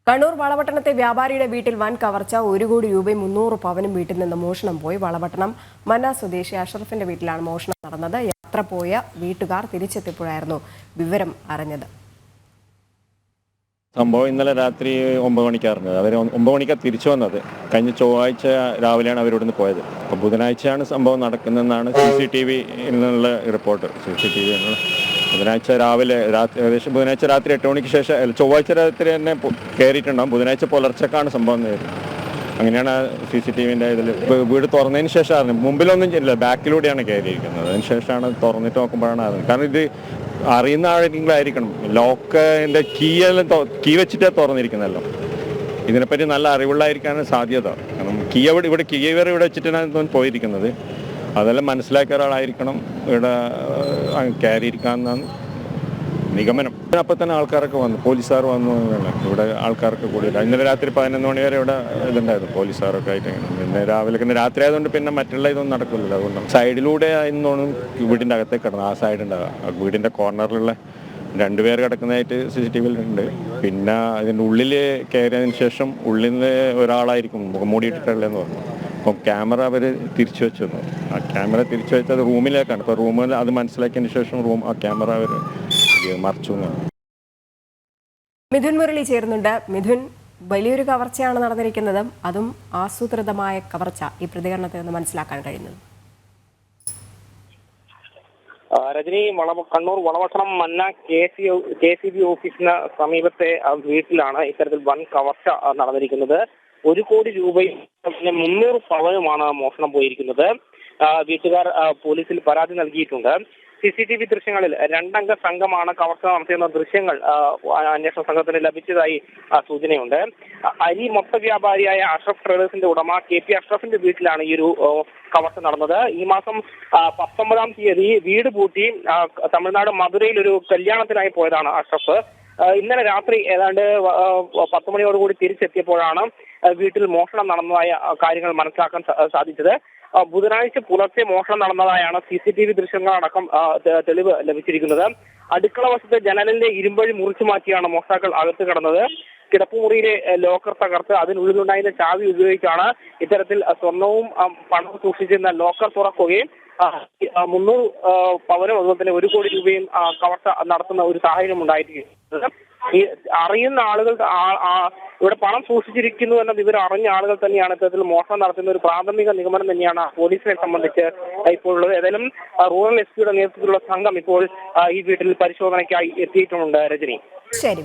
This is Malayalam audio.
കണ്ണൂർ വളപട്ടണത്തെ വ്യാപാരിയുടെ വീട്ടിൽ വൻ കവർച്ച 1 കോടി രൂപയും 300 പവനും വീട്ടിൽ നിന്ന് മോഷണം പോയി. വളപട്ടണം മന്ന സ്വദേശി അഷ്റഫിന്റെ വീട്ടിലാണ് മോഷണം നടന്നത്. യാത്ര പോയ വീട്ടുകാർ തിരിച്ചെത്തിയപ്പോഴായിരുന്നു വിവരം അറിഞ്ഞത്. സംഭവം ഇന്നലെ രാത്രി 9 മണിക്കാണ്. അവർ 9 മണിക്കാണ് തിരിച്ചു വന്നത്. കഴിഞ്ഞ ചൊവ്വാഴ്ച രാവിലെയാണ് അവരിവിടുന്ന് പോയത്. അപ്പോൾ ബുധനാഴ്ചയാണ് സംഭവം നടക്കുന്നതെന്നാണ് CCTV നിന്നുള്ള റിപ്പോർട്ട്. CCTV ബുധനാഴ്ച രാവിലെ ഏകദേശം ബുധനാഴ്ച രാത്രി 8 മണിക്ക് ശേഷം ചൊവ്വാഴ്ച രാത്രി തന്നെ കയറിയിട്ടുണ്ടാകും. ബുധനാഴ്ച പുലർച്ചക്കാണ് സംഭവം നേരിടുന്നത്. അങ്ങനെയാണ് CCTVൻ്റെ ഇതിൽ വീട് തുറന്നതിന് ശേഷമാണ്. മുമ്പിലൊന്നും ചെയ്യില്ല, ബാക്കിലൂടെയാണ് കയറിയിരിക്കുന്നത്. അതിന് ശേഷമാണ് തുറന്നിട്ട് നോക്കുമ്പോഴാണ് അറിയുന്നത്. കാരണം ഇത് അറിയുന്ന ആരെങ്കിലായിരിക്കണം. ലോക്കിൻ്റെ കീ വെച്ചിട്ടാണ് തുറന്നിരിക്കുന്നതല്ലോ. ഇതിനെപ്പറ്റി നല്ല അറിവുള്ളായിരിക്കാനാണ് സാധ്യത. കാരണം ഇവിടെ വെച്ചിട്ടാണ് പോയിരിക്കുന്നത്. അതെല്ലാം മനസ്സിലാക്കിയ ഒരാളായിരിക്കണം ഇവിടെ കയറിയിരിക്കാമെന്നാണ് നിഗമനം. അപ്പം തന്നെ ആൾക്കാരൊക്കെ വന്നു, പോലീസുകാർ വന്നു. ഇവിടെ ആൾക്കാരൊക്കെ കൂടിയില്ല. ഇന്നലെ രാത്രി 11 മണി വരെ ഇവിടെ ഇതുണ്ടായിരുന്നു, പോലീസുകാരൊക്കെ ആയിട്ട്. പിന്നെ രാത്രി ആയതുകൊണ്ട് പിന്നെ മറ്റുള്ള ഇതൊന്നും നടക്കില്ലല്ലോ. അതുകൊണ്ട് സൈഡിലൂടെ ആയിരുന്നു വീടിൻ്റെ അകത്തേക്ക് കിടന്നു. ആ സൈഡ് ഉണ്ടാകുക, വീടിൻ്റെ കോർണറിലുള്ള 2 പേർ കിടക്കുന്നതായിട്ട് CCTV ഉണ്ട്. പിന്നെ അതിൻ്റെ ഉള്ളിൽ കയറിയതിന് ശേഷം ഉള്ളിൽ നിന്ന് ഒരാളായിരിക്കും മുഖം മൂടിയിട്ടിട്ടുള്ളതെന്ന് പറഞ്ഞു. അപ്പം ക്യാമറ അവർ തിരിച്ചു വെച്ചിരുന്നു. ആ ക്യാമറ തിരിച്ചു വെച്ചത് റൂമിലേക്കാണ്. ഇപ്പോൾ റൂമിൽ അത് മനസ്സിലാക്കിയതിന് ശേഷം ആ ക്യാമറ അവർ മറിച്ചു. മിഥുൻ മുരളി ചേരുന്നുണ്ട്. മിഥുൻ, വലിയൊരു കവർച്ചയാണ് നടന്നിരിക്കുന്നത്, അതും ആസൂത്രിതമായ കവർച്ച. ഈ പ്രതികരണത്തിൽ നിന്ന് മനസ്സിലാക്കാൻ കഴിയുന്നത് രജനി, കണ്ണൂർ വളപട്ടണം മന്ന KCB ഓഫീസിന് സമീപത്തെ വീട്ടിലാണ് ഇത്തരത്തിൽ വൻ കവർച്ച നടന്നിരിക്കുന്നത്. 1 കോടി രൂപയും 300 പവനുമാണ് മോഷണം പോയിരിക്കുന്നത്. വീട്ടുകാർ പോലീസിൽ പരാതി നൽകിയിട്ടുണ്ട്. CCTV ദൃശ്യങ്ങളിൽ 2 അംഗ സംഘമാണ് കവർച്ച നടത്തിയെന്ന ദൃശ്യങ്ങൾ അന്വേഷണ സംഘത്തിന് ലഭിച്ചതായി സൂചനയുണ്ട്. അരി മൊത്ത വ്യാപാരിയായ അഷ്റഫ് ട്രേഡേഴ്സിന്റെ ഉടമ KP അഷ്റഫിന്റെ വീട്ടിലാണ് ഈ ഒരു കവർച്ച നടന്നത്. ഈ മാസം 19-ാം തീയതി വീട് പൂട്ടി തമിഴ്നാട് മധുരയിൽ ഒരു കല്യാണത്തിനായി പോയതാണ് അഷ്റഫ്. ഇന്നലെ രാത്രി ഏതാണ്ട് 10 മണിയോടുകൂടി തിരിച്ചെത്തിയപ്പോഴാണ് വീട്ടിൽ മോഷണം നടന്നതായ കാര്യങ്ങൾ മനസ്സിലാക്കാൻ സാധിച്ചത്. ബുധനാഴ്ച പുലർച്ചെ മോഷണം നടന്നതായാണ് CCTV ദൃശ്യങ്ങളടക്കം തെളിവ് ലഭിച്ചിരിക്കുന്നത്. അടുക്കള വശത്തെ ജനലിന്റെ ഇരുമ്പഴി മുറിച്ചു മാറ്റിയാണ് മോഷ്ടാക്കൾ അകത്ത് കടന്നത്. കിടപ്പുമുറിയിലെ ലോക്കർ തകർത്ത് അതിനുള്ളിലുണ്ടായിരുന്ന ചാവി ഉപയോഗിച്ചാണ് ഇത്തരത്തിൽ സ്വർണവും പണവും സൂക്ഷിച്ചിരുന്ന ലോക്കർ തുറക്കുകയും 300 പവനും അതുപോലെ തന്നെ 1 കോടി രൂപയും കവർച്ച നടത്തുന്ന ഒരു സാഹചര്യം ഉണ്ടായിരിക്കുന്നത്. ഈ അറിയുന്ന ആളുകൾ ഇവിടെ പണം സൂക്ഷിച്ചിരിക്കുന്നു എന്ന വിവരം അറിഞ്ഞ ആളുകൾ തന്നെയാണ് ഇത്തരത്തിൽ മോഷണം നടത്തുന്ന ഒരു പ്രാഥമിക നിഗമനം തന്നെയാണ് പോലീസിനെ സംബന്ധിച്ച് ഇപ്പോൾ ഉള്ളത്. ഏതായാലും റൂറൽ SP നേതൃത്വത്തിലുള്ള സംഘം ഇപ്പോൾ ഈ വീട്ടിൽ പരിശോധനയ്ക്കായി എത്തിയിട്ടുമുണ്ട്. രജനി, ശരി.